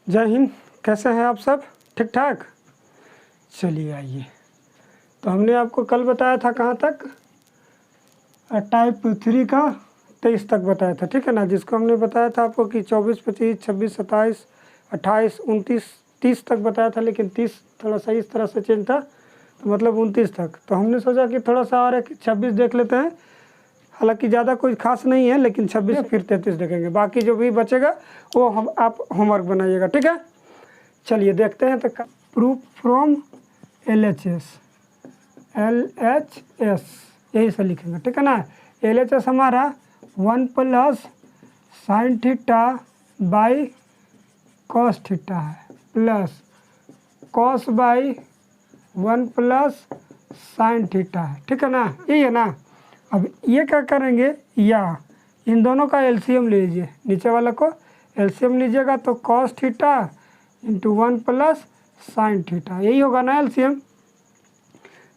जय हिंद। कैसे हैं आप सब? ठीक ठाक। चलिए आइए, तो हमने आपको कल बताया था कहाँ तक, टाइप 3 का 23 तक बताया था, ठीक है ना। जिसको हमने बताया था आपको कि 24, 25, 26, 27, 28, 29, 30 तक बताया था, लेकिन 30 थोड़ा सा इस तरह से चेंज था, तो मतलब 29 तक। तो हमने सोचा कि थोड़ा सा और एक 26 देख लेते हैं। हालांकि ज़्यादा कोई खास नहीं है, लेकिन 26 फिर 33 देखेंगे। बाकी जो भी बचेगा वो हम आप होमवर्क बनाइएगा, ठीक है। चलिए देखते हैं। तो प्रूफ फ्रॉम LHS यही से लिखेंगे, ठीक है ना। LHS हमारा 1 plus sine theta by cos theta है, plus cos by 1 plus sine theta है, ठीक है ना। यही है ना। अब ये क्या करेंगे, या इन दोनों का LCM ले लीजिए। नीचे वाला को LCM लीजिएगा तो cos theta into 1 plus sine theta, यही होगा ना LCM।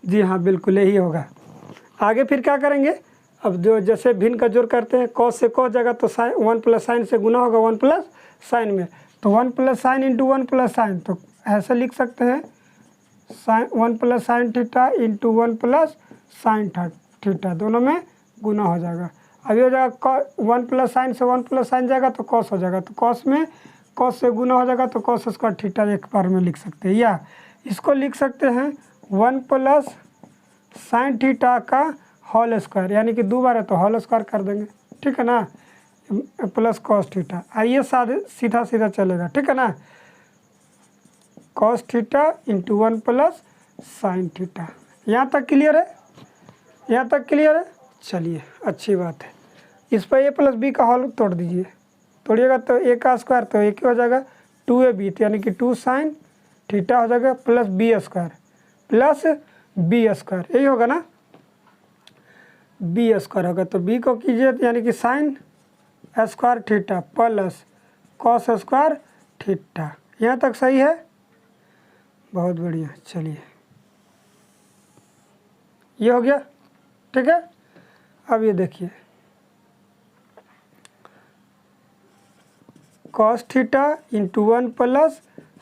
जी हाँ, बिल्कुल यही होगा। आगे फिर क्या करेंगे, अब जो जैसे भिन्न का जोड़ करते हैं, कॉस से कॉस जाएगा तो साइन 1 प्लस साइन से गुना होगा 1 प्लस साइन में, तो 1 plus sine into 1 plus sine, तो ऐसे लिख सकते हैं sine 1 plus sine theta into 1 plus sine theta, दोनों में गुना हो जाएगा। अभी हो जाएगा 1 प्लस साइन से 1 प्लस साइन जाएगा तो कॉस हो जाएगा, तो कॉस में कॉस से गुना हो जाएगा तो कॉस स्क्वायर थीटा एक बार में लिख सकते हैं। या इसको लिख सकते हैं 1 प्लस साइन थीटा का होल स्क्वायर, यानी कि 2 बार है तो होल स्क्वायर कर देंगे, ठीक है ना, प्लस कॉस थीटा। आइए सीधा सीधा चलेगा, ठीक है ना। Cos theta into 1 plus sine theta. यहाँ तक क्लियर है? यहाँ तक क्लियर है। चलिए अच्छी बात है। इस पर a प्लस बी का होल तोड़ दीजिए, तोड़िएगा तो a का स्क्वायर तो एक ही हो जाएगा 2ab, यानी कि 2 साइन थीटा हो जाएगा plus b square plus b square, यही होगा ना। b स्क्वायर होगा तो b को कीजिए, यानी कि sign square theta plus cos square theta. यहाँ तक सही है, बहुत बढ़िया। चलिए ये हो गया, ठीक है। अब ये देखिए cos theta into 1 plus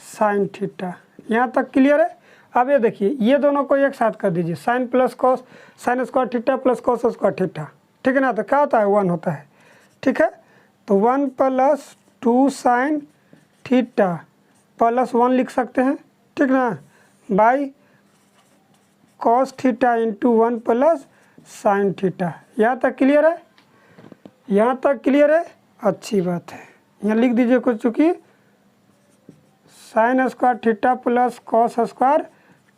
sine theta, यहाँ तक क्लियर है। अब ये देखिए ये दोनों को एक साथ कर दीजिए, sine plus cos sine square theta plus cos square theta, ठीक है ना। तो क्या होता है 1 होता है, ठीक है। तो 1 प्लस 2 साइन थीटा प्लस 1 लिख सकते हैं, ठीक ना, by cos theta into 1 plus sine theta. यहाँ तक क्लियर है? यहाँ तक क्लियर है, अच्छी बात है। यहाँ लिख दीजिए कुछ, चूँकि sine square theta plus cos square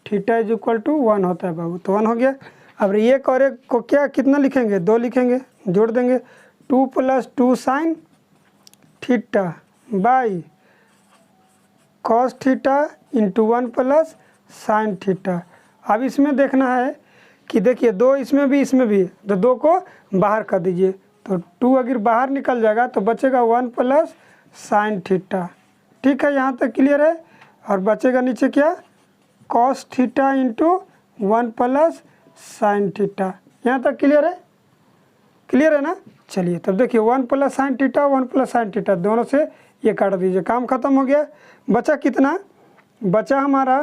theta is equal to 1 होता है बाबू, तो 1 हो गया। अब एक और एक को क्या कितना लिखेंगे, 2 लिखेंगे, जोड़ देंगे 2 plus 2 sign theta by cos theta into 1 plus sine theta. अब इसमें देखना है कि देखिए 2 इसमें भी तो 2 को बाहर कर दीजिए, तो 2 अगर बाहर निकल जाएगा तो बचेगा 1 प्लस साइन थीटा, ठीक है। यहाँ तक क्लियर है। और बचेगा नीचे क्या, cos theta into 1 plus sine theta. यहाँ तक क्लियर है? क्लियर है ना। चलिए तब देखिए 1 plus sine theta 1 plus sine theta, दोनों से ये काट दीजिए, काम खत्म हो गया। बचा कितना, बचा हमारा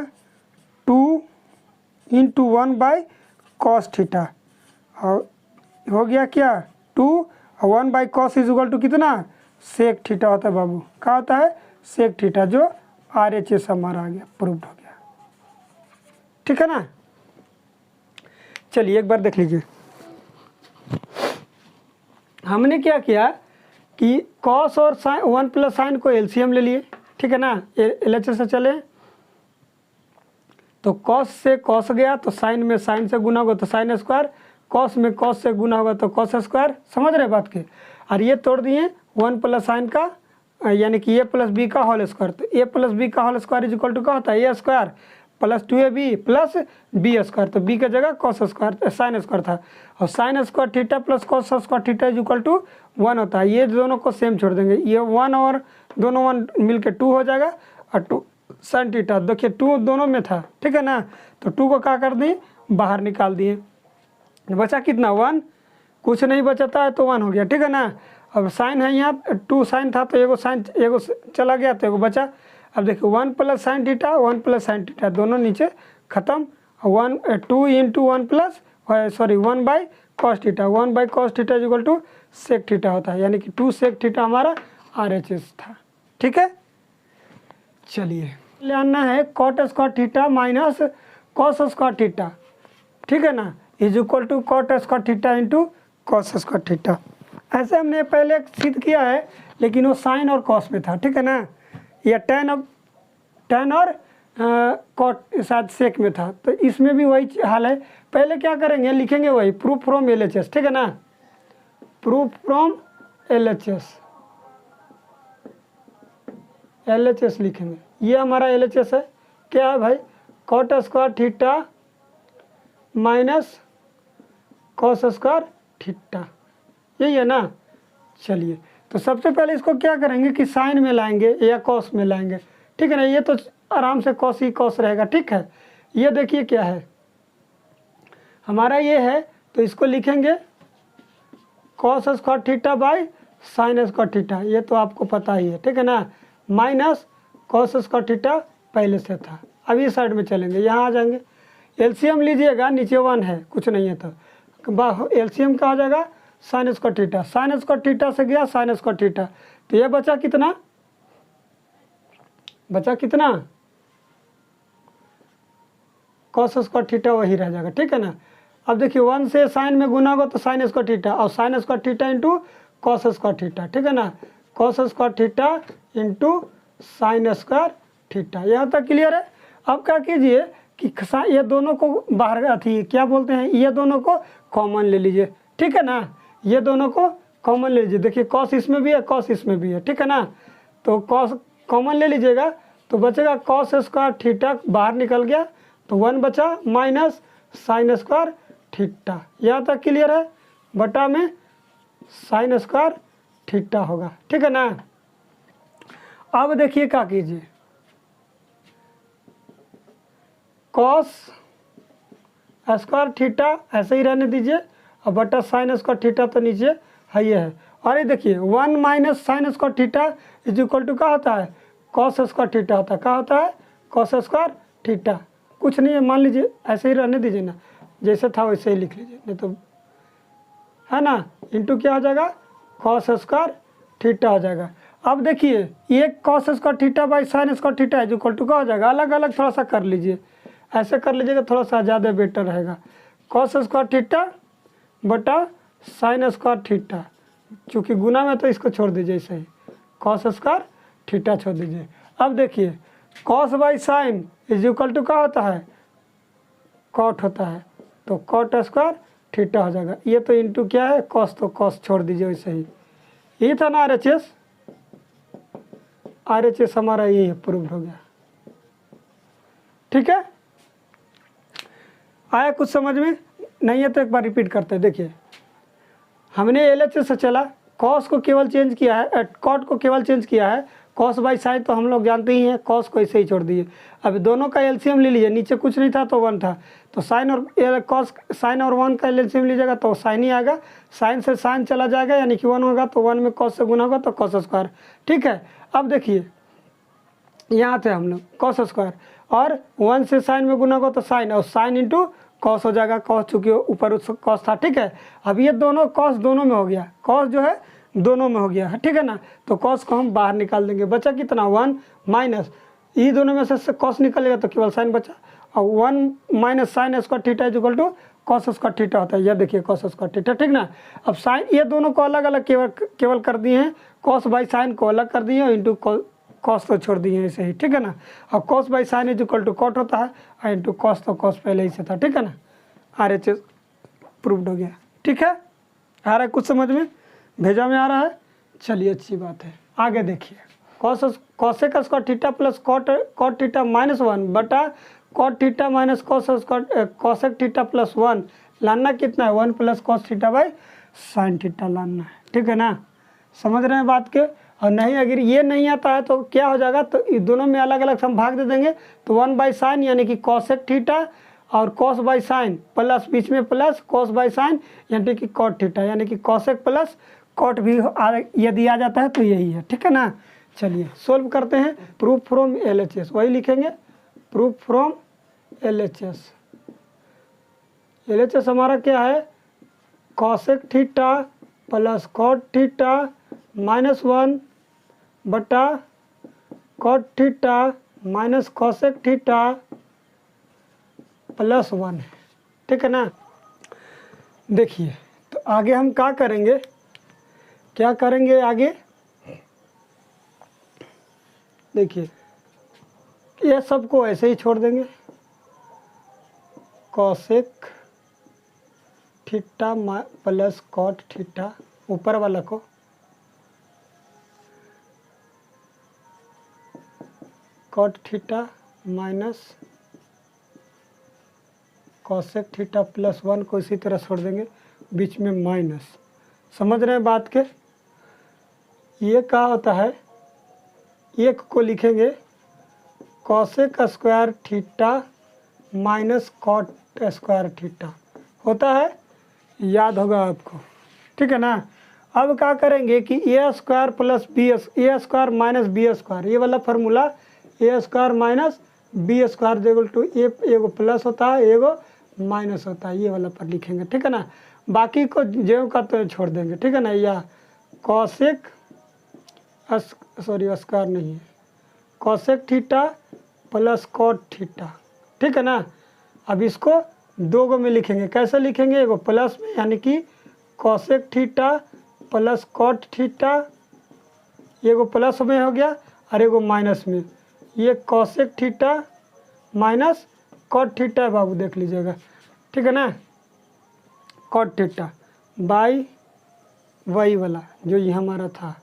2 इंटू 1 बाई कॉस थीटा, और हो गया क्या 2 और 1 by cos is equal to कितना, सेक थीटा होता है बाबू। क्या होता है, सेक थीटा, जो RHS हमारा आ गया, प्रूव्ड हो गया, ठीक है ना। चलिए एक बार देख लीजिए, हमने क्या किया कि कॉस और साइन 1 प्लस साइन को LCM ले लिए, ठीक है ना। LHS से चले तो कॉस से कॉस गया तो साइन में साइन से गुना होगा तो साइन स्क्वायर, कॉस में कॉस से गुना होगा तो कॉस स्क्वायर, समझ रहे बात के। और ये तोड़ दिए 1 प्लस साइन का, यानी कि a प्लस बी का होल स्क्वायर, तो a प्लस बी का whole square is equal to क्या होता है, a square plus 2ab plus b square, तो b की जगह कॉस स्क्वायर साइन स्क्वायर था, और sine square theta plus cos square theta is equal to 1 होता है। ये दोनों को सेम छोड़ देंगे, ये 1 और दोनों 1 मिलके 2 हो जाएगा, और 2 साइन थीटा, देखिए 2 दोनों में था, ठीक है ना। तो 2 को क्या कर दिए, बाहर निकाल दिए, बचा कितना 1, कुछ नहीं बचता है तो 1 हो गया, ठीक है ना। अब साइन है यहाँ 2 साइन था तो एगो साइन एगो चला गया तो एगो बचा। अब देखिए 1 plus sine theta 1 plus sine theta दोनों नीचे खत्म, 2 into 1 plus 1 by cos theta 1 by cos theta equal to sec theta होता है, यानी कि 2 सेक थीटा हमारा RHS था। ठीक है, चलिए ले आना है cot square theta minus cos square theta, ठीक है ना, is equal to cot square theta into cos square theta. ऐसे हमने पहले सिद्ध किया है, लेकिन वो साइन और कॉस में था, ठीक है ना, या टेन और कॉट शायद सेक में था, तो इसमें भी वही हाल है। पहले क्या करेंगे, लिखेंगे वही प्रूफ फ्रॉम LHS, ठीक है ना, प्रूफ फ्रॉम LHS लिखेंगे। ये हमारा LHS है, क्या है भाई, cot square theta minus cos square theta, यही है ना। चलिए, तो सबसे पहले इसको क्या करेंगे कि साइन में लाएंगे या कॉस में लाएंगे, ठीक है ना, ये तो आराम से कॉस ही कॉस रहेगा। ठीक है, ये देखिए क्या है हमारा, ये है तो इसको लिखेंगे cos square theta by sine square theta, ये तो आपको पता ही है, ठीक है ना, माइनस कॉस स्क्वायर थीटा पहले से था। अब इस साइड में चलेंगे, यहाँ आ जाएंगे, LCM लीजिएगा, नीचे 1 है, कुछ नहीं है, तो LCM का आ जाएगा sign square theta, sign square theta से गया साइन स्क्वायर थीटा, तो ये बचा कितना, कॉस स्क्वायर थीटा वही रह जाएगा, ठीक है ना। अब देखिए 1 से साइन में गुना होगा तो साइन स्क्वायर थीटा, और sine square theta into cos square theta, ठीक है ना, cos square theta into sine square theta. यहाँ तक क्लियर है। अब क्या कीजिए कि ये दोनों को बाहर अथी क्या बोलते हैं, ये दोनों को कॉमन ले लीजिए, ठीक है ना, ये दोनों को कॉमन ले लीजिए। देखिए कॉस इसमें भी है, कॉस इसमें भी है, ठीक है ना, तो कॉस कॉमन ले लीजिएगा तो बचेगा कॉस स्क्वायर थीटा बाहर निकल गया, तो 1 बचा माइनस साइन स्क्वायर थीटा। यहाँ तक क्लियर है, बटा में साइन स्क्वायर थीटा होगा, ठीक है ना। अब देखिए क्या कीजिए, कॉस स्क्वायर थीटा ऐसे ही रहने दीजिए, और बटा साइन स्क्वायर थीटा तो नीचे है ये है, और ये देखिए 1 minus sine square theta is equal to क्या होता है, कॉस स्क्वायर थीटा होता है। क्या होता है, कॉस स्क्वायर थीटा, कुछ नहीं है, मान लीजिए ऐसे ही रहने दीजिए ना, जैसे था वैसे ही लिख लीजिए, नहीं तो है ना, इंटू क्या हो जाएगा, कॉस स्क्वायर थीटा हो जाएगा। अब देखिए ये cos square theta by sine square theta is equal to क्या हो जाएगा, अलग अलग थोड़ा सा कर लीजिए, ऐसे कर लीजिएगा थोड़ा सा ज़्यादा बेटर रहेगा, कॉस स्क्वायर थीटा बटा साइन स्क्वायर थीटा, चूँकि गुना में तो इसको छोड़ दीजिए, ऐसे ही कॉस स्क्वायर थीटा छोड़ दीजिए। अब देखिए cos by sine is equal to क्या होता है, कॉट होता है, तो कॉट स्क्वायर थीटा हो जाएगा। ये तो इंटू क्या है, कॉस, तो कॉस छोड़ दीजिए वैसे ही। ये था ना RHS हमारा ये प्रूव हो गया, ठीक है। आया कुछ समझ में, नहीं है तो एक बार रिपीट करते हैं। देखिए हमने LHS से चला, कॉस को केवल चेंज किया है, कॉट को केवल चेंज किया है, कॉस बाई साइन तो हम लोग जानते ही हैं, कॉस को ऐसे ही छोड़ दिए। अब दोनों का LCM ले लीजिए, नीचे कुछ नहीं था तो 1 था, तो साइन और कॉस, साइन और 1 का LCM लीजिएगा तो साइन ही आएगा, साइन से साइन चला जाएगा यानी कि 1 होगा, तो 1 में कॉस से गुना होगा तो कॉस स्क्वायर, ठीक है। अब देखिए यहाँ थे हम लोग कॉस स्क्वायर, और 1 से साइन में गुना होगा तो साइन, और साइन इंटू कॉस हो जाएगा, कॉस चूँकि ऊपर उस कॉस था, ठीक है। अब ये दोनों कॉस दोनों में हो गया, कॉस जो है दोनों में हो गया है, ठीक है ना, तो कॉस को हम बाहर निकाल देंगे, बचा कितना 1 माइनस, ये दोनों में से कॉस निकलेगा तो केवल साइन बचा, और 1 minus sine square theta is equal to cos square theta होता है। यह देखिए कॉस स्क्वायर थीटा, ठीक ना। अब साइन ये दोनों को अलग अलग केवल कर दिए हैं, कॉस बाई साइन को अलग कर दिए हैं, इंटू कॉस तो छोड़ दिए हैं ऐसे ही, ठीक है ना। और cos by sine is equal to cot होता है, और इंटू कॉस तो कॉस पहले ही से था, ठीक है ना। RHS प्रूव्ड हो गया, ठीक है। आ रहा है कुछ समझ में, भेजा में आ रहा है, चलिए अच्छी बात है। आगे देखिए cosec square theta plus cot theta minus 1 बटा cot theta minus cosec theta plus 1 लाना कितना है, 1 plus cos theta by sine theta लाना है, ठीक है ना। समझ रहे हैं बात के। और नहीं अगर ये नहीं आता है तो क्या हो जाएगा, तो दोनों में अलग अलग हम भाग दे देंगे, तो 1 बाई साइन यानी कि कॉसेक थीटा और कॉस बाई साइन प्लस बीच में प्लस कॉस बाई साइन यानी कि कॉट थीटा, यानी कि कॉसेक प्लस कॉट भी यदि आ जाता है तो यही है, ठीक है ना। चलिए सोल्व करते हैं। प्रूफ फ्रॉम LHS, वही लिखेंगे प्रूफ फ्रॉम LHS। LHS हमारा क्या है, cosec theta plus cot theta minus 1 बटा cot theta minus cosec theta plus 1 है, ठीक है ना। देखिए तो आगे हम क्या करेंगे, क्या करेंगे आगे, देखिए ये सबको ऐसे ही छोड़ देंगे, cosec theta plus cot theta, ऊपर वाला को cot theta minus cosec theta plus 1 को इसी तरह छोड़ देंगे, बीच में माइनस। समझ रहे हैं बात के। ये क्या होता है, एक को लिखेंगे cosec square theta minus cot square theta, होता है, याद होगा आपको, ठीक है ना। अब क्या करेंगे कि a square plus b, a square minus B square, ये वाला formula a square minus B square equal to एगो प्लस होता है एगो माइनस होता है, ये वाला पर लिखेंगे, ठीक है ना। बाकी को जो का तो छोड़ देंगे, ठीक है ना। या कॉसेक स्क्वायर नहीं है, cosec theta plus cot theta, ठीक है ना। अब इसको दो गो में लिखेंगे, कैसे लिखेंगे, एगो प्लस में यानी कि cosec theta plus cot theta, एगो प्लस में हो गया और एगो माइनस में, ये cosec theta minus cot theta है बाबू, देख लीजिएगा, ठीक है ना। कॉट थीटा बाई वही वाला जो ये हमारा था,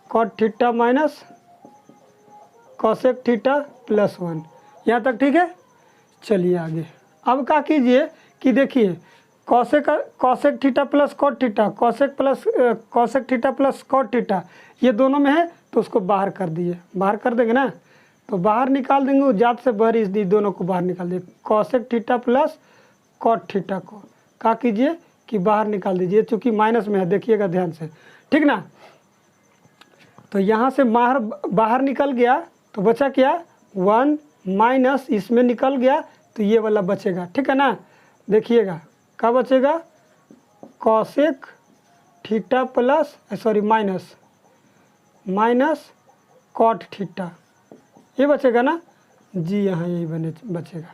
cot theta minus cosec theta plus 1, यहाँ तक ठीक है। चलिए आगे अब क्या कीजिए कि देखिए cosec theta plus cot theta, cosec theta plus cot theta, ये दोनों में है तो उसको बाहर कर दिए, बाहर कर देंगे ना, तो बाहर निकाल देंगे, वो जात से बाहर इस दोनों को बाहर निकाल दिए, cosec theta plus cot theta को क्या कीजिए कि बाहर निकाल दीजिए, चूँकि माइनस में है, देखिएगा ध्यान से, ठीक ना। तो यहाँ से बाहर निकल गया तो बचा क्या, 1 माइनस इसमें निकल गया तो ये वाला बचेगा, ठीक है ना। देखिएगा क्या बचेगा, cosec theta plus minus cot theta, ये बचेगा ना जी, यहाँ यही बचेगा।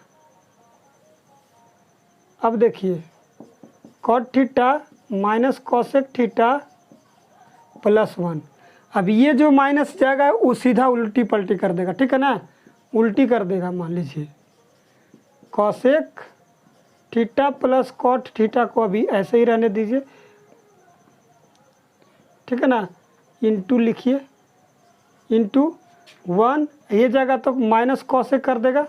अब देखिए cot theta minus cosec theta plus 1, अब ये जो माइनस जाएगा वो सीधा उल्टी पलटी कर देगा, ठीक है ना, उल्टी कर देगा। मान लीजिए cosec theta plus cot theta को अभी ऐसे ही रहने दीजिए, ठीक है ना, इंटू लिखिए, इंटू 1, ये जाएगा तो माइनस कॉसेक कर देगा,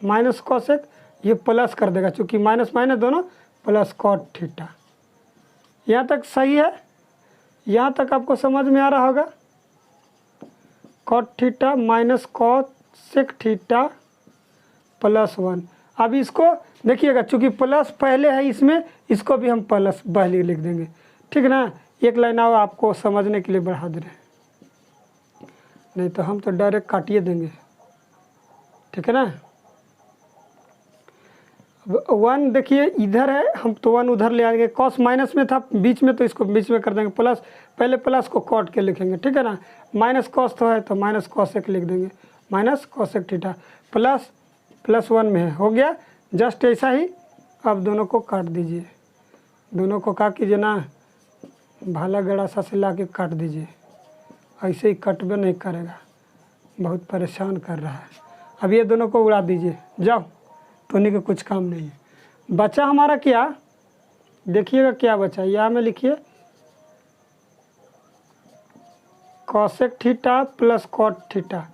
माइनस कॉसेक, ये प्लस कर देगा, चूँकि माइनस माइनस दोनों प्लस कॉट थीटा। यहाँ तक सही है, यहाँ तक आपको समझ में आ रहा होगा। Cot theta minus cosec theta plus 1, अब इसको देखिएगा चूँकि प्लस पहले है इसमें, इसको भी हम प्लस पहले लिख देंगे, ठीक है ना। एक लाइन आओ आपको समझने के लिए बढ़ा दे रहे हैं, नहीं तो हम तो डायरेक्ट काटिए देंगे, ठीक है ना। 1 देखिए इधर है, हम तो 1 उधर ले आएंगे, कॉस माइनस में था बीच में तो इसको बीच में कर देंगे प्लस, पहले प्लस को कॉट के लिखेंगे, ठीक है ना। माइनस कॉस तो है तो माइनस कॉसेक लिख देंगे, माइनस कॉसेक थीटा प्लस 1 में है, हो गया जस्ट ऐसा ही। अब दोनों को काट दीजिए, दोनों को क्या कीजिए ना, भाला गड़ा सा से ला के काट दीजिए, ऐसे ही कटबे नहीं करेगा, बहुत परेशान कर रहा है। अब ये दोनों को उड़ा दीजिए, जाओ, तो उन्हीं का कुछ काम नहीं है। बचा हमारा क्या, देखिएगा क्या बचा, यहाँ में लिखिए cosec theta plus cot theta,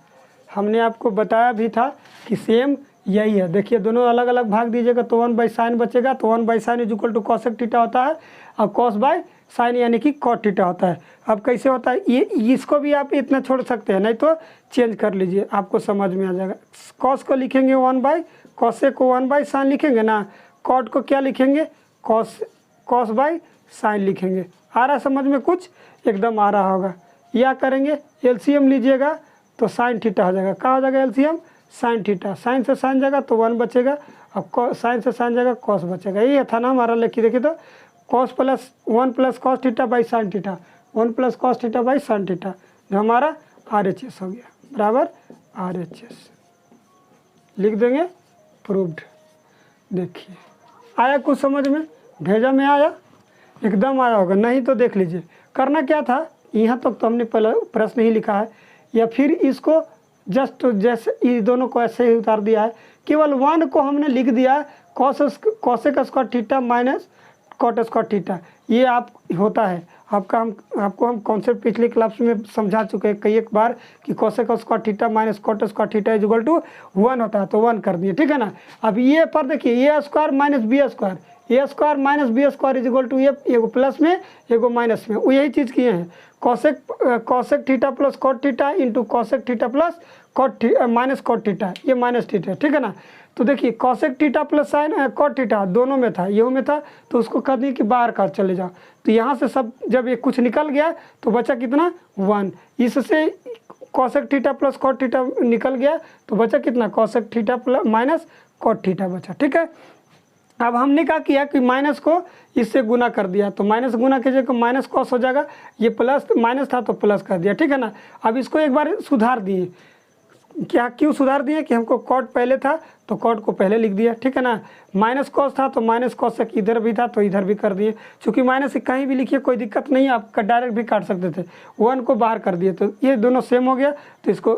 हमने आपको बताया भी था कि सेम यही है। देखिए दोनों अलग अलग भाग दीजिएगा तो 1/sin बचेगा, तो 1/sin is equal to cosec theta होता है, और cos/sin यानी कि कॉट थीटा होता है। अब कैसे होता है, ये इसको भी आप इतना छोड़ सकते हैं, नहीं तो चेंज कर लीजिए, आपको समझ में आ जाएगा। कॉस को लिखेंगे 1/, कॉसेक को 1/sin लिखेंगे ना, कॉट को क्या लिखेंगे, cos/sin लिखेंगे। आ रहा समझ में कुछ, एकदम आ रहा होगा। या करेंगे एलसीएम लीजिएगा तो साइन थीटा हो जाएगा। क्या हो जाएगा एलसीएम? Sine theta. साइन से साइन जाएगा तो 1 बचेगा, अब साइन से साइन जाएगा कॉस बचेगा। ये था ना हमारा, लिखिए देखिए तो cos plus 1 plus cos theta by sine theta, 1 plus cos theta by sine theta, जो हमारा RHS हो गया बराबर RHS। लिख देंगे प्रूव्ड। देखिए आया कुछ समझ में? भेजा में आया? एकदम आया होगा, नहीं तो देख लीजिए करना क्या था। यहाँ तक तो हमने पहले प्रश्न ही लिखा है, या फिर इसको जस्ट जैसे ये दोनों को ऐसे ही उतार दिया है, केवल 1 को हमने लिख दिया है cosec square theta minus cot square theta. ये आप होता है आपको हम कॉन्सेप्ट पिछले क्लास में समझा चुके हैं कई एक बार कि cosec square theta minus cot square theta is equal to 1 होता है, तो 1 कर दिए, ठीक है ना। अब ये पर देखिए A square minus B square, A square minus B square is equal to एगो प्लस में एगो माइनस में, वो यही चीज़ किए हैं। Cosec theta plus cot theta into cosec theta plus minus cot theta, ये माइनस थीटा, ठीक है ना। तो देखिए cosec theta plus sine cot theta दोनों में था, ये में था, तो उसको कर दिए कि बाहर का चले जाओ। तो यहाँ से सब जब ये कुछ निकल गया तो बचा कितना 1, इससे cosec theta plus cot theta निकल गया तो बचा कितना cosec theta plus minus cot theta बचा, ठीक है। अब हमने क्या किया कि माइनस को इससे गुना कर दिया, तो माइनस गुना कीजिए तो माइनस कॉस हो जाएगा, ये प्लस माइनस था तो प्लस कर दिया, ठीक है ना। अब इसको एक बार सुधार दिए, क्या क्यों सुधार दिए कि हमको कॉट पहले था तो कॉट को पहले लिख दिया, ठीक है ना। माइनस कॉस था तो माइनस कॉस से इधर भी था तो इधर भी कर दिए, चूँकि माइनस कहीं भी लिखिए कोई दिक्कत नहीं है, आपका डायरेक्ट भी काट सकते थे। 1 को बाहर कर दिए तो ये दोनों सेम हो गया, तो इसको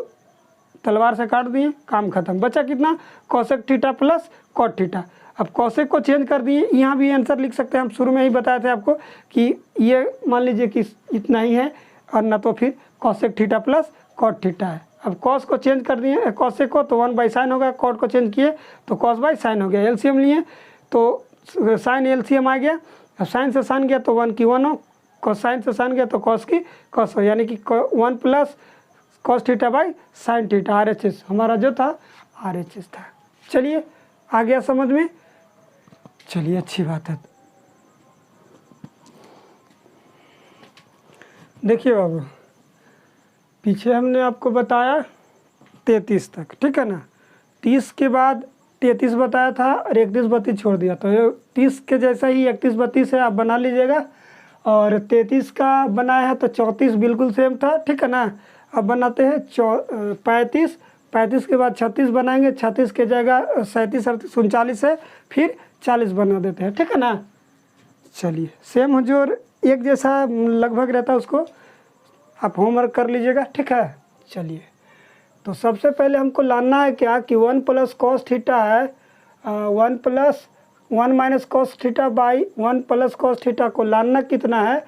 तलवार से काट दिए, काम खत्म। बचा कितना cosec theta plus cot theta. अब कॉसेक को चेंज कर दिए, यहाँ भी आंसर लिख सकते हैं, हम शुरू में ही बताए थे आपको कि ये मान लीजिए कि इतना ही है और ना तो फिर cosec theta plus cot theta है। अब कॉस को चेंज कर दिए कॉसेक को तो 1 बाई साइन हो गया, कॉट को चेंज किए तो कॉस बाई साइन हो गया, एलसीएम लिए तो साइन एलसीएम आ गया। अब साइन से साइन गया तो 1 की 1 हो, कॉस साइन से साइन गया तो कॉस की कॉस हो, यानी कि 1 plus cos theta by sine theta, RHS हमारा जो था RHS था। चलिए आ गया समझ में, चलिए अच्छी बात है। देखिए बाबू पीछे हमने आपको बताया 33 तक, ठीक है ना। 30 के बाद 33 बताया था और 31 32 छोड़ दिया, तो ये 30 के जैसा ही 31 32 है, आप बना लीजिएगा। और 33 का बनाया है तो 34 बिल्कुल सेम था, ठीक है ना। अब बनाते हैं 35, 35 के बाद 36 बनाएंगे, 36 के जगह 37 38 39 है, फिर 40 बना देते हैं, ठीक है ना। चलिए सेम जो एक जैसा लगभग रहता है उसको आप होमवर्क कर लीजिएगा, ठीक है। चलिए तो सबसे पहले हमको लाना है क्या कि 1 प्लस कॉस थीटा है, 1 plus 1 minus cos theta by 1 plus cos theta को लाना कितना है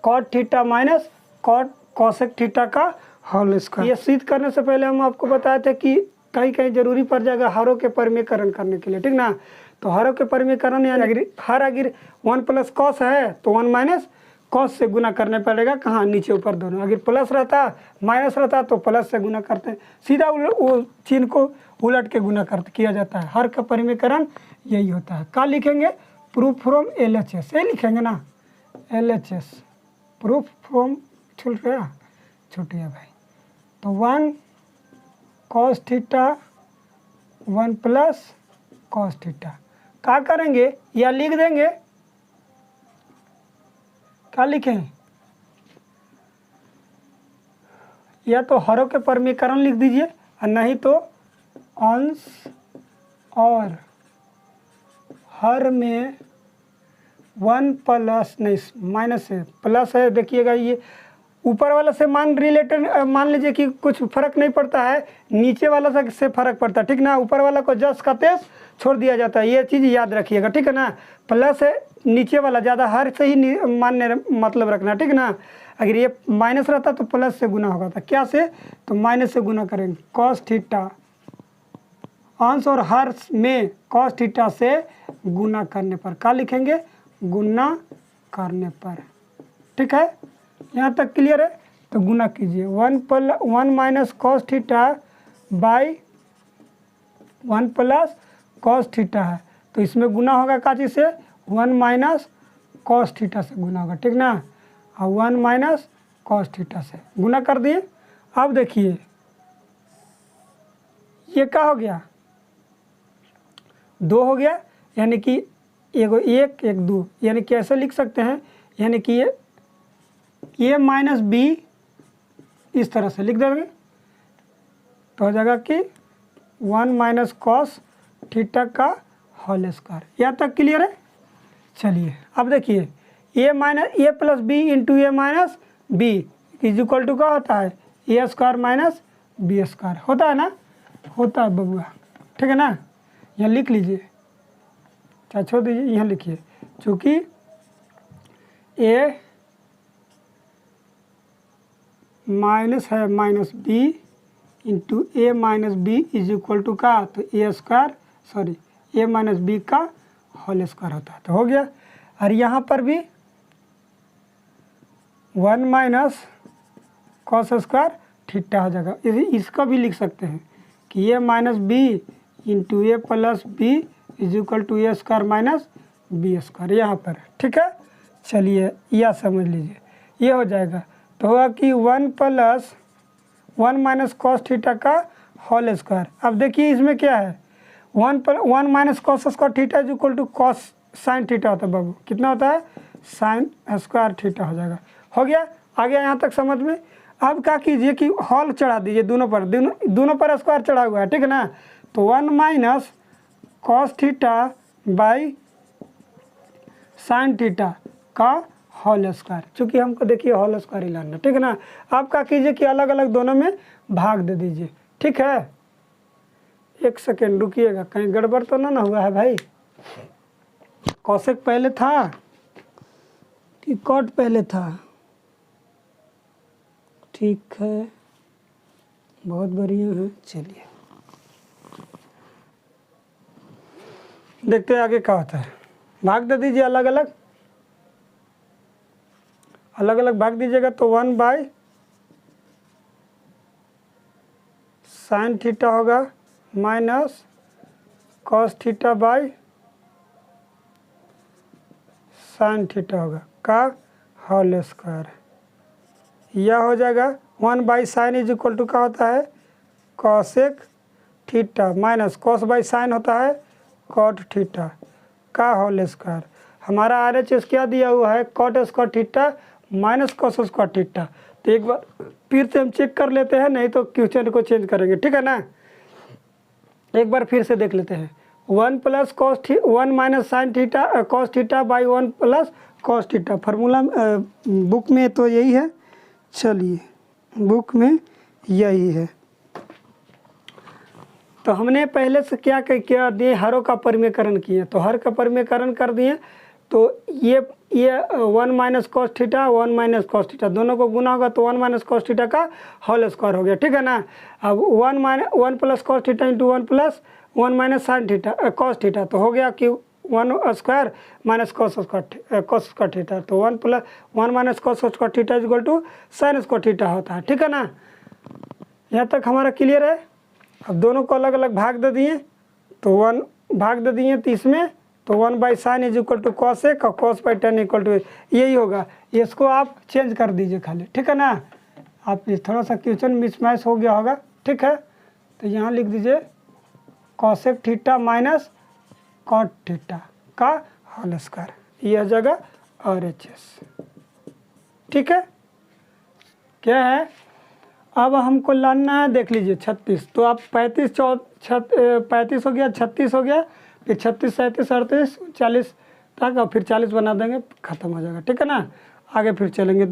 cot theta minus cosec theta का होल स्क्वायर। ये सिद्ध करने से पहले हम आपको बताए थे कि कहीं कहीं जरूरी पड़ जाएगा हरों के परिमेयकरण करने के लिए, ठीक ना। तो हरों के परिमेयकरण यानी अगर 1 प्लस कॉस है तो 1 माइनस कॉस से गुना करने पड़ेगा, कहाँ नीचे ऊपर दोनों। अगर प्लस रहता माइनस रहता तो प्लस से गुना करते, सीधा वो चिन्ह को उलट के गुना किया जाता है। हर का परिमेयकरण यही होता है। क्या लिखेंगे प्रूफ फ्रॉम LHS, ये लिखेंगे ना LHS प्रूफ फ्रॉम, छूट गया भाई। तो 1 cos theta 1 plus cos theta क्या करेंगे या लिख देंगे, क्या लिखें, या तो हरों के परिमेयकरण लिख दीजिए और नहीं तो अंश और हर में 1 प्लस नहीं माइनस है प्लस है। देखिएगा ये ऊपर वाला से मान रिलेटेड मान लीजिए कि कुछ फर्क नहीं पड़ता है, नीचे वाला से फर्क पड़ता है, ठीक ना। ऊपर वाला को जस का तेज छोड़ दिया जाता है, ये चीज़ याद रखिएगा, ठीक है ना। प्लस है नीचे वाला ज़्यादा हर से ही मानने मतलब रखना, ठीक ना। अगर ये माइनस रहता तो प्लस से गुना होगा था, क्या से तो माइनस से गुना करेंगे। कॉस थीटा अंश और हर में कॉस थीटा से गुना करने पर क्या लिखेंगे गुना करने पर, ठीक है। यहाँ तक क्लियर है। तो गुना कीजिए 1 minus cos theta by 1 plus cos theta है, तो इसमें गुना होगा का चीज़ से 1 माइनस कॉस थीटा से गुना होगा, ठीक ना। और 1 माइनस कॉस थीटा से गुना कर दिए। अब देखिए ये क्या हो गया, 2 हो गया, यानी कि एगो 1 1 2, यानी कि ऐसे लिख सकते हैं, यानी कि ये माइनस बी इस तरह से लिख देंगे तो हो जाएगा कि 1 माइनस कॉस थीटा का होल स्क्वायर। यहाँ तक क्लियर है। चलिए अब देखिए A plus B into A minus B is equal to क्या होता है, A square minus B square होता है ना, होता है बबुआ, ठीक है ना। यहाँ लिख लीजिए, चाहे छोड़ दीजिए, यहाँ लिखिए, चूँकि ए माइनस है minus B into A minus B is equal to का, तो A square sorry A minus B का होल स्क्वायर होता है, तो हो गया। और यहाँ पर भी 1 माइनस कॉस स्क्वायर थीटा हो जाएगा। इसका भी लिख सकते हैं कि A minus B into A plus B is equal to A square minus B square यहाँ पर, ठीक है। चलिए यह समझ लीजिए, ये हो जाएगा तो होगा कि 1 प्लस 1 माइनस कॉस थीटा का होल स्क्वायर। अब देखिए इसमें क्या है, 1 minus cos square theta is equal to cos sine theta होता है बाबू, कितना होता है, साइन स्क्वायर थीटा हो जाएगा। हो गया, आ गया यहाँ तक समझ में। अब क्या कीजिए कि होल चढ़ा दीजिए दोनों पर स्क्वायर चढ़ा हुआ है, ठीक है ना। तो 1 minus cos theta by sine theta का होल स्क्वायर, चूँकि हमको देखिए होल स्क्वायर ही लाना, ठीक है ना। आप क्या कीजिए कि अलग अलग दोनों में भाग दे दीजिए, ठीक है। एक सेकेंड रुकिएगा, कहीं गड़बड़ तो ना हुआ है भाई। कॉसेक पहले था कि कॉट पहले था, ठीक है, बहुत बढ़िया है। चलिए देखते हैं आगे क्या होता है। भाग दे दीजिए अलग अलग भाग दीजिएगा, तो 1 बाई साइन थीटा होगा minus cos theta by sine theta होगा का होल स्क्वायर। यह हो जाएगा 1 by sine is equal to क्या होता है, cosec theta minus cos by sine होता है कॉट थीटा का होल स्क्वायर। हमारा आर एच एस क्या दिया हुआ है, cot square theta minus cos square theta. तो एक बार फिर से हम चेक कर लेते हैं, नहीं तो क्वेश्चन को चेंज करेंगे, ठीक है ना। एक बार फिर से देख लेते हैं, 1 plus one minus sine theta cos theta by 1 plus cos theta. Formula book में तो यही है, चलिए बुक में यही है। तो हमने पहले से क्या किया दिए, हरों का परिमेयकरण किए, तो हर का परिमेयकरण कर दिए। तो ये 1 minus cos theta 1 minus cos theta दोनों को गुना होगा तो 1 माइनस कॉस थीटा का होल स्क्वायर हो गया, ठीक है ना। अब 1 plus cos theta into 1 plus 1 minus sine theta cos theta, तो हो गया कि 1 square minus cos square theta. तो 1 minus cos square theta is equal to sine square theta होता है, ठीक है ना। यहाँ तक हमारा क्लियर है। अब दोनों को अलग अलग भाग दे दिए, तो 1 भाग दे दिए तो इसमें, तो 1 by sine is equal to cos एक और cos by ten equal to यही होगा। इसको आप चेंज कर दीजिए खाली, ठीक है ना। आप ये थोड़ा सा क्वेश्चन मिसमैच हो गया होगा, ठीक है। तो यहाँ लिख दीजिए cosec theta minus cot theta का होल स्क्वायर, यह जगह और एच एस, ठीक है। क्या है, अब हमको लाना है, देख लीजिए 36। तो आप 35 हो गया, 36 हो गया, फिर 36 37 38 40 तक, और फिर 40 बना देंगे, ख़त्म हो जाएगा, ठीक है ना। आगे फिर चलेंगे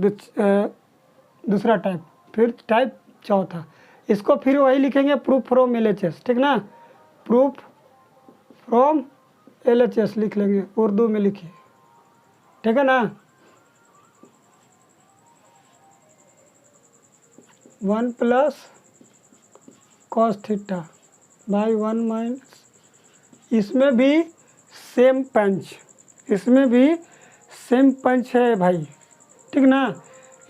दूसरा टाइप, फिर टाइप चौथा। इसको फिर वही लिखेंगे प्रूफ फ्रॉम LHS, ठीक ना। प्रूफ फ्रॉम LHS लिख लेंगे, उर्दू में लिखिए, ठीक है ना। 1 plus cos theta by 1 minus, इसमें भी सेम पंच है भाई, ठीक ना।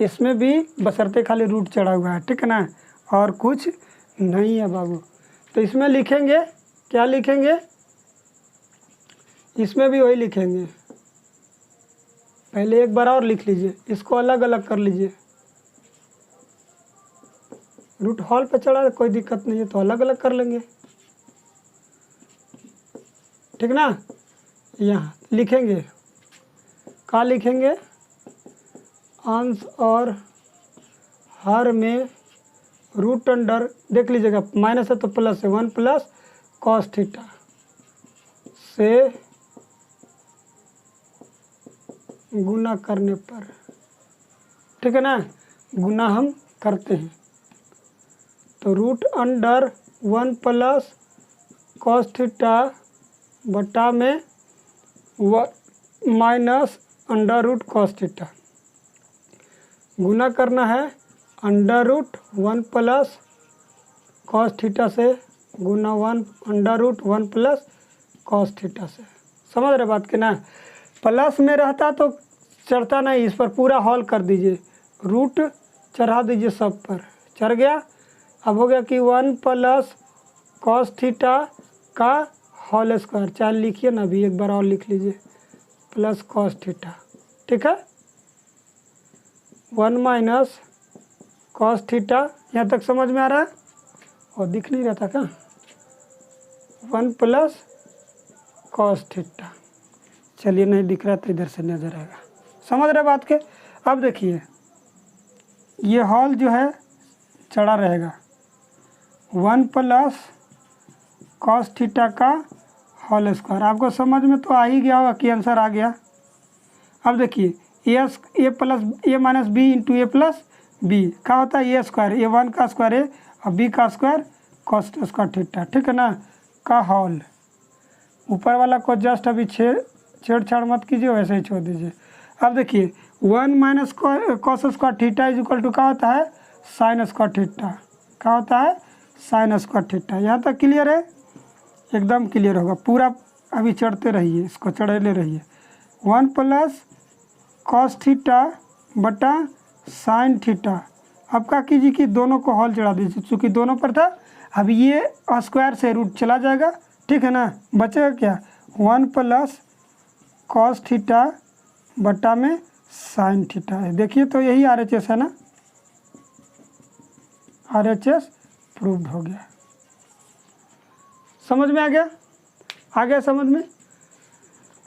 इसमें भी बशर्ते खाली रूट चढ़ा हुआ है, ठीक है ना, और कुछ नहीं है बाबू। तो इसमें लिखेंगे, क्या लिखेंगे, इसमें भी वही लिखेंगे। पहले एक बार और लिख लीजिए, इसको अलग अलग कर लीजिए, रूट हॉल पे चढ़ा है, कोई दिक्कत नहीं है, तो अलग अलग कर लेंगे, ठीक ना। यहाँ लिखेंगे, क्या लिखेंगे, अंश और हर में रूट अंडर, देख लीजिएगा माइनस है तो प्लस है, 1 प्लस कॉस थीटा से गुना करने पर, ठीक है ना, गुना हम करते हैं, तो root under 1 plus cos theta बटा में minus under root cos theta, गुना करना है under root 1 plus cos theta से गुना 1 under root 1 plus cos theta से। समझ रहे बात के ना। प्लस में रहता तो चढ़ता नहीं, इस पर पूरा हॉल कर दीजिए, रूट चढ़ा दीजिए सब पर, चढ़ गया। अब हो गया कि 1 प्लस कॉस थीटा का होल स्क्वायर, चाहे लिखिए ना, अभी एक बार और लिख लीजिए, प्लस कॉस थीटा, ठीक है। 1 माइनस कॉस थीटा, यहाँ तक समझ में आ रहा है, और दिख नहीं रहा था क्या, 1 प्लस कॉस थीटा, चलिए नहीं दिख रहा तो इधर से नजर आएगा, समझ रहे बात के। अब देखिए ये हॉल जो है चढ़ा रहेगा, 1 प्लस कॉस थीटा का होल स्क्वायर, आपको समझ में तो आ ही गया होगा कि आंसर आ गया। अब देखिए A plus A minus B into A plus B क्या होता है, ए स्क्वायर, ए 1 का स्क्वायर है और बी का स्क्वायर कॉस स्क्वायर थीटा, ठीक है ना, का हॉल। ऊपर वाला को जस्ट अभी छेड़छाड़ मत कीजिए, वैसे ही छोड़ दीजिए। अब देखिए 1 minus cos square theta is equal to क्या होता है, साइन स्क्वायर थीटा, क्या होता है, साइन स्क्वायर थीटा। यहाँ तक क्लियर है, एकदम क्लियर होगा पूरा, अभी चढ़ते रहिए, इसको चढ़े रहिए। 1 प्लस कॉस थीटा बटा साइन थीटा, अब क्या कीजिए कि दोनों को हॉल चढ़ा दीजिए, चूँकि दोनों पर था, अब ये स्क्वायर से रूट चला जाएगा, ठीक है ना, बचेगा क्या, 1 प्लस कॉस थीटा बटा में साइन थीटा है। देखिए तो यही RHS है ना, RHS प्रूव्ड हो गया, समझ में आ गया, आ गया समझ में।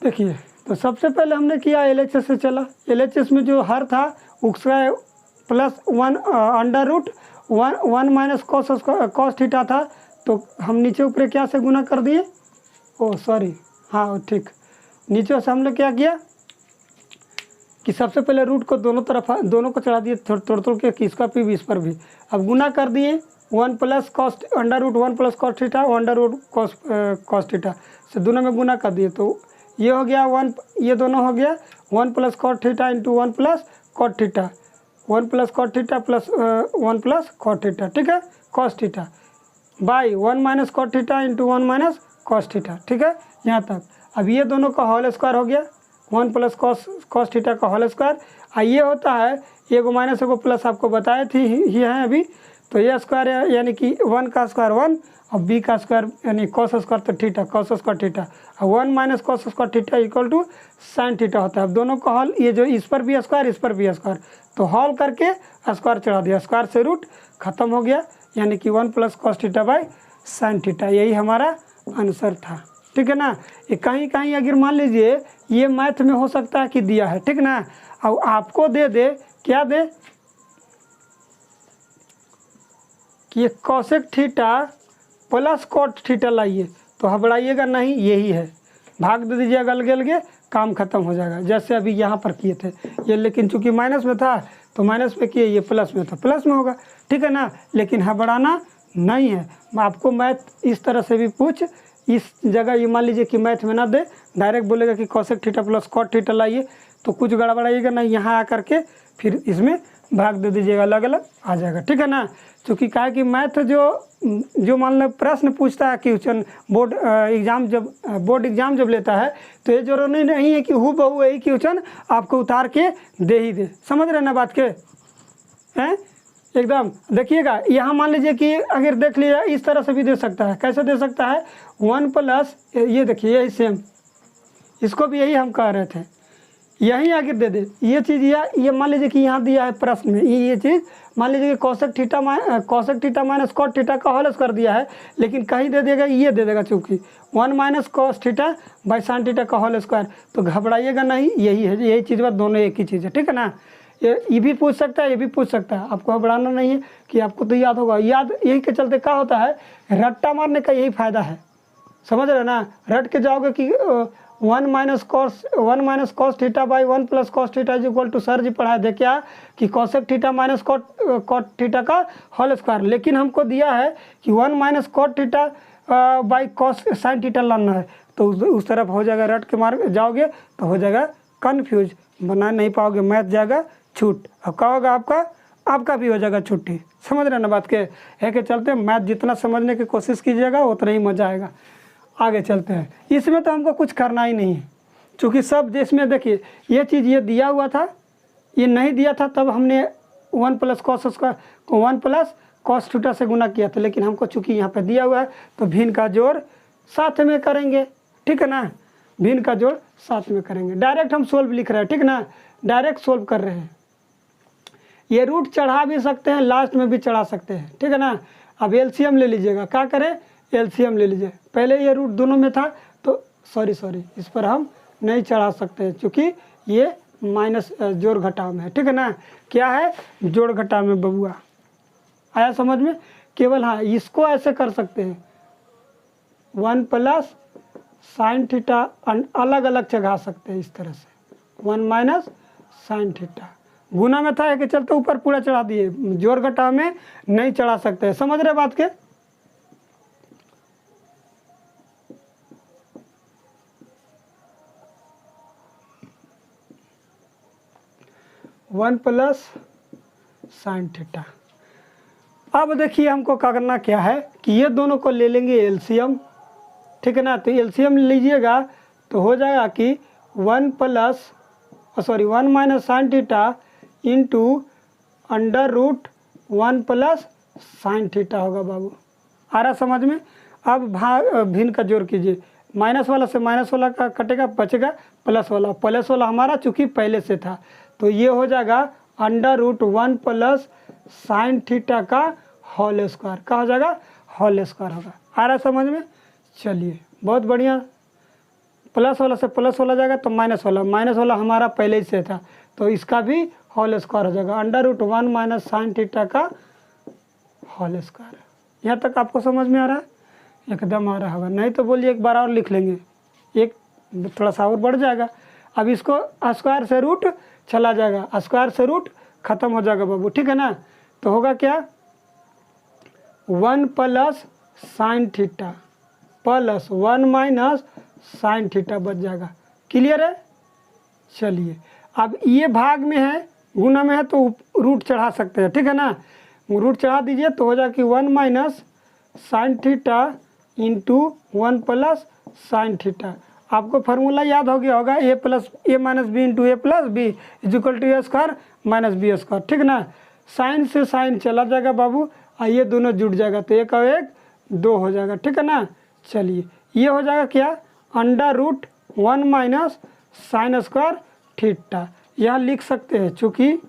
देखिए तो सबसे पहले हमने किया LHS से चला, LHS में जो हर था उसका plus 1 under root 1 minus cos theta था, तो हम नीचे ऊपर क्या से गुना कर दिए, ओ सॉरी, हाँ ठीक, नीचे से हमने क्या किया कि सबसे पहले रूट को दोनों तरफ, दोनों को चढ़ा दिए तोड़ के, कि इसका भी इस पर भी, अब गुना कर दिए 1 plus cos under root 1 plus cos theta under root cos theta से दोनों में गुना कर दिए, तो ये हो गया 1, ये दोनों हो गया 1 plus cot theta into 1 plus cot theta, 1 plus cot theta plus 1 plus cot theta, ठीक है, cos theta by 1 minus cot theta into 1 minus cos theta, ठीक है, यहाँ तक। अब ये दोनों का होल स्क्वायर हो गया, 1 प्लस कॉस थीटा का होल स्क्वायर, ये होता है एगो माइनस एगो प्लस, आपको बताए थी ही है अभी, तो ये स्क्वायर है यानी कि 1 का स्क्वायर 1 और बी का स्क्वायर यानी कॉस स्क्वायर तो थीटा, कॉस स्क्वायर थीटा, और 1 minus cos square theta equal to sine theta होता है। अब दोनों का हॉल, ये जो इस पर भी स्क्वायर इस पर भी स्क्वायर, तो हॉल करके स्क्वायर चढ़ा दिया, स्क्वायर से रूट खत्म हो गया, यानी कि 1 plus cos theta by sine theta, यही हमारा आंसर था, ठीक है ना। ये कहीं कहीं अगर मान लीजिए ये मैथ में हो सकता है कि दिया है, ठीक ना, और आपको दे दे क्या दे कि ये cosec theta plus cot theta लाइए, तो घबराइएगा नहीं, यही है, भाग दे दीजिएगा अलगे अलगे, काम खत्म हो जाएगा, जैसे अभी यहाँ पर किए थे ये, लेकिन चूंकि माइनस में था तो माइनस में किए, ये प्लस में था प्लस में होगा, ठीक है ना, लेकिन घबराना नहीं है। आपको मैथ इस तरह से भी पूछ, इस जगह ये मान लीजिए कि मैथ में ना दे, डायरेक्ट बोलेगा कि cosec theta plus cot theta लाइए, तो कुछ गड़बड़ाइएगा नहीं, यहाँ आकर के फिर इसमें भाग दे दीजिएगा, अलग अलग आ जाएगा, ठीक है ना। क्योंकि क्या है कि मैथ जो मान लो प्रश्न पूछता है क्वेश्चन, बोर्ड एग्जाम जब लेता है, तो ये जरूरी नहीं है कि हूबहू यही क्वेश्चन आपको उतार के दे ही दे, समझ रहे ना बात के हैं एकदम। देखिएगा यहाँ मान लीजिए कि अगर देख लिया इस तरह से भी दे सकता है, कैसे दे सकता है, 1 प्लस, ये देखिए यही सेम, इसको भी यही हम कह रहे थे, यहीं आगे दे दे ये चीज़, या ये मान लीजिए कि यहाँ दिया है प्रश्न में ये चीज़, मान लीजिए कि cosec theta minus cot theta का होल स्क्वायर दिया है, लेकिन कहीं दे देगा ये दे देगा, चूँकि 1 minus cos theta by sine theta का होल स्क्वायर, तो घबराइएगा नहीं, यही है, यही चीज़ बात, दोनों एक ही चीज़ है, ठीक है ना। ये भी पूछ सकता है, ये भी पूछ सकता है, आपको घबराना नहीं है कि आपको तो याद होगा, याद यही के चलते क्या होता है, रट्टा मारने का यही फायदा है, समझ रहे ना। रट के जाओगे कि 1 minus cos theta by 1 plus cos theta is equal to, sir ji पढ़ाए थे क्या कि cosec theta minus cot theta का होल स्क्वायर, लेकिन हमको दिया है कि 1 minus cot theta by cos sine theta लाना है, तो उस तरफ हो जाएगा, रट के मार जाओगे तो हो जाएगा कन्फ्यूज, बना नहीं पाओगे, मैथ जाएगा छूट। अब क्या होगा, आपका भी हो जाएगा छुट्टी, समझ रहे ना बात के। है के चलते मैथ जितना समझने की कोशिश कीजिएगा उतना ही मज़ा आएगा। आगे चलते हैं, इसमें तो हमको कुछ करना ही नहीं है, क्योंकि सब जिसमें देखिए ये चीज़ ये दिया हुआ था, ये नहीं दिया था, तब हमने 1 प्लस कॉस थीटा से गुना किया था, लेकिन हमको चूँकि यहाँ पे दिया हुआ है तो भिन्न का जोड़ साथ में करेंगे, ठीक है ना, भिन्न का जोड़ साथ में करेंगे। डायरेक्ट हम सोल्व लिख रहे हैं, ठीक ना, डायरेक्ट सोल्व कर रहे हैं। ये रूट चढ़ा भी सकते हैं, लास्ट में भी चढ़ा सकते हैं, ठीक है ना। अब एलसीएम ले लीजिएगा, क्या करें, एलसीएम ले लीजिए। पहले ये रूट दोनों में था तो सॉरी इस पर हम नहीं चढ़ा सकते हैं, क्योंकि ये माइनस जोड़ घटाव में है, ठीक है ना। क्या है, जोड़ घटाव में बबुआ, आया समझ में। केवल हाँ इसको ऐसे कर सकते हैं, 1 प्लस साइन थीटा अलग अलग चढ़ा सकते हैं इस तरह से, 1 माइनस साइन थीटा गुना में था कि चलते ऊपर पूरा चढ़ा दिए, जोड़ घटाव में नहीं चढ़ा सकते, समझ रहे बात के। One plus sine theta. अब देखिए हमको करना क्या है कि ये दोनों को ले लेंगे एलसीएम, ठीक है ना। तो एलसीएम लीजिएगा तो हो जाएगा कि 1 minus sine theta into √1 plus sine theta होगा बाबू, आ रहा समझ में। अब भाग भिन्न का जोड़ कीजिए, माइनस वाला से माइनस वाला का कटेगा, बचेगा प्लस वाला हमारा चूँकि पहले से था, तो ये हो जाएगा √1 प्लस साइन थीटा का होल स्क्वायर, का हो जाएगा होल स्क्वायर होगा, आ रहा समझ में। चलिए बहुत बढ़िया, प्लस वाला से प्लस वाला जाएगा तो माइनस वाला हमारा पहले ही से था, तो इसका भी होल स्क्वायर हो जाएगा, √1 माइनस साइन थीटा का होल स्क्वायर। यहाँ तक आपको समझ में आ रहा है, एकदम आ रहा होगा, नहीं तो बोलिए एक बार और लिख लेंगे, एक थोड़ा सा और बढ़ जाएगा। अब इसको स्क्वायर से रूट चला जाएगा, स्क्वायर से रूट खत्म हो जाएगा बाबू, ठीक है ना। तो होगा क्या, 1 plus sine theta plus 1 minus sine theta बच जाएगा, क्लियर है। चलिए अब ये भाग में है, गुना में है तो रूट चढ़ा सकते हैं, ठीक है ना, रूट चढ़ा दीजिए तो हो जाएगा कि 1 minus sine theta into 1 plus sine theta. आपको फार्मूला याद हो गया होगा, a minus B into A plus B is equal to A square minus B square, ठीक ना। साइन से साइन चला जाएगा बाबू, और ये दोनों जुड़ जाएगा तो 1 और 1 2 हो जाएगा, ठीक है ना। चलिए ये हो जाएगा क्या, √1 माइनस साइन स्क्वायर थीटा, यहाँ लिख सकते हैं चूँकि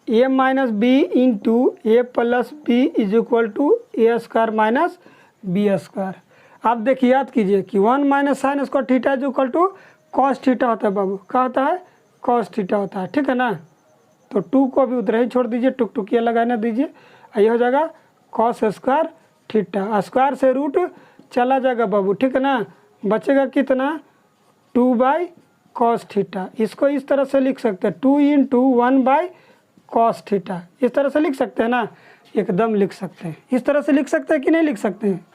a minus B into A plus B is equal to A square minus B square. आप देखिए याद कीजिए कि 1 minus sine square theta is equal to cos theta होता है बाबू, क्या होता है, कॉस थीटा होता है, ठीक है ना। तो 2 को भी उधर ही छोड़ दीजिए, टुकटुकिया लगाने दीजिए, ये हो जाएगा कॉस स्क्वायर थीटा, स्क्वायर से रूट चला जाएगा बाबू, ठीक है ना। बचेगा कितना, 2 बाई कॉस थीटा। इसको इस तरह से लिख सकते हैं, 2 इंटू 1 बाई कॉस थीटा, इस तरह से लिख सकते हैं ना, एकदम लिख सकते हैं। इस तरह से लिख सकते हैं कि नहीं लिख सकते हैं,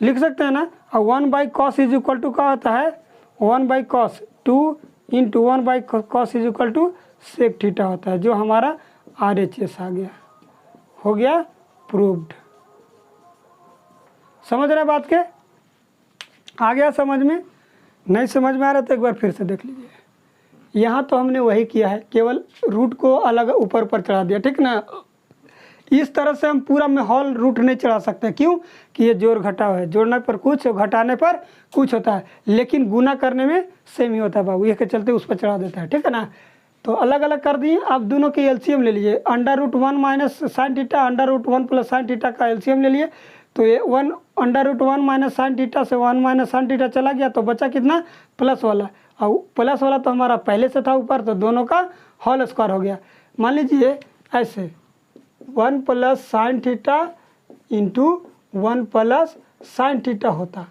लिख सकते हैं ना। और 1 by cos is equal to क्या होता है, 1 by cos, 2 into 1 by cos is equal to sec theta होता है, जो हमारा RHS आ गया, हो गया प्रूव्ड। समझ रहे बात के, आ गया समझ में। नहीं समझ में आ रहा तो एक बार फिर से देख लीजिए। यहाँ तो हमने वही किया है, केवल रूट को अलग ऊपर ऊपर चढ़ा दिया, ठीक ना। इस तरह से हम पूरा में होल रूट नहीं चढ़ा सकते, क्यों कि ये जोड़ घटाव है, जोड़ने पर कुछ घटाने पर कुछ होता है, लेकिन गुना करने में सेम ही होता है बाबू, ये के चलते उस पर चढ़ा देता है, ठीक है ना। तो अलग अलग कर दिए। अब दोनों के एलसीएम ले लीजिए, √1 minus sine theta, √1 plus sine theta का एलसीएम ले लिए, तो ये √1 माइनस साइन थीटा से 1 माइनस साइन थीटा चला गया, तो बचा कितना प्लस वाला, और प्लस वाला तो हमारा पहले से था ऊपर, तो दोनों का होल स्क्वायर हो गया। मान लीजिए ऐसे 1 plus sine theta into 1 plus sine theta होता,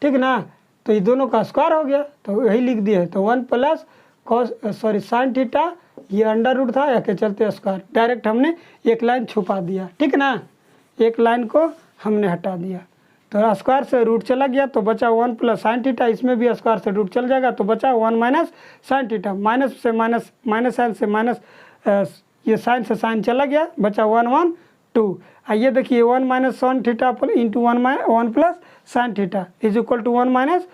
ठीक ना, तो ये दोनों का स्क्वायर हो गया, तो यही लिख दिए है। तो 1 प्लस साइन थीटा, ये अंडर रूट था, या के चलते स्क्वायर, डायरेक्ट हमने एक लाइन छुपा दिया, ठीक ना, एक लाइन को हमने हटा दिया, तो स्क्वायर से रूट चला गया, तो बचा 1 प्लस साइन थीटा, इसमें भी स्क्वायर से रूट चल जाएगा, तो बचा 1 माइनस साइन थीटा, माइनस से माइनस, माइनस साइन से माइनस, ये साइन से साइन चला गया, बचा 1 1 2। आइए देखिए 1 minus sine theta into 1 plus sine theta is equal to 1 minus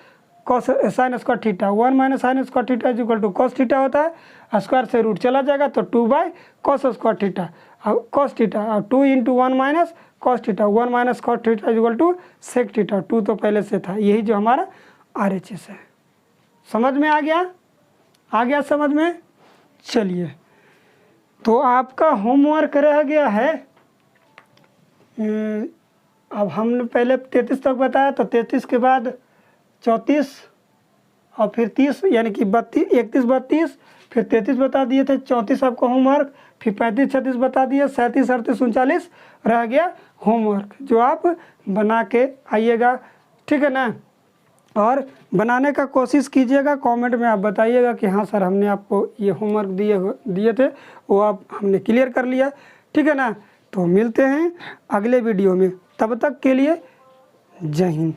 cos sine square theta, 1 minus sine square theta is equal to cos theta होता है, स्क्वायर से रूट चला जाएगा, तो 2 बाई कॉस स्क्वायर थीटा, और कॉस थीटा, और 2 into 1 minus cos theta, 1 minus cos theta is equal to sec theta, 2 तो पहले से था, यही जो हमारा RHS है। समझ में आ गया समझ में। चलिए, तो आपका होमवर्क रह गया है, अब हमने पहले 33 तक बताया, तो 33 के बाद 34 और फिर 30, यानी कि 32, 31 32, फिर 33 बता दिए थे, 34 आपका होमवर्क, फिर 35 36 बता दिए, 37 38 39 रह गया होमवर्क, जो आप बना के आइएगा, ठीक है ना। और बनाने का कोशिश कीजिएगा, कमेंट में आप बताइएगा कि हाँ सर हमने आपको ये होमवर्क दिए थे, वो आप हमने क्लियर कर लिया, ठीक है ना। तो मिलते हैं अगले वीडियो में, तब तक के लिए जय हिंद।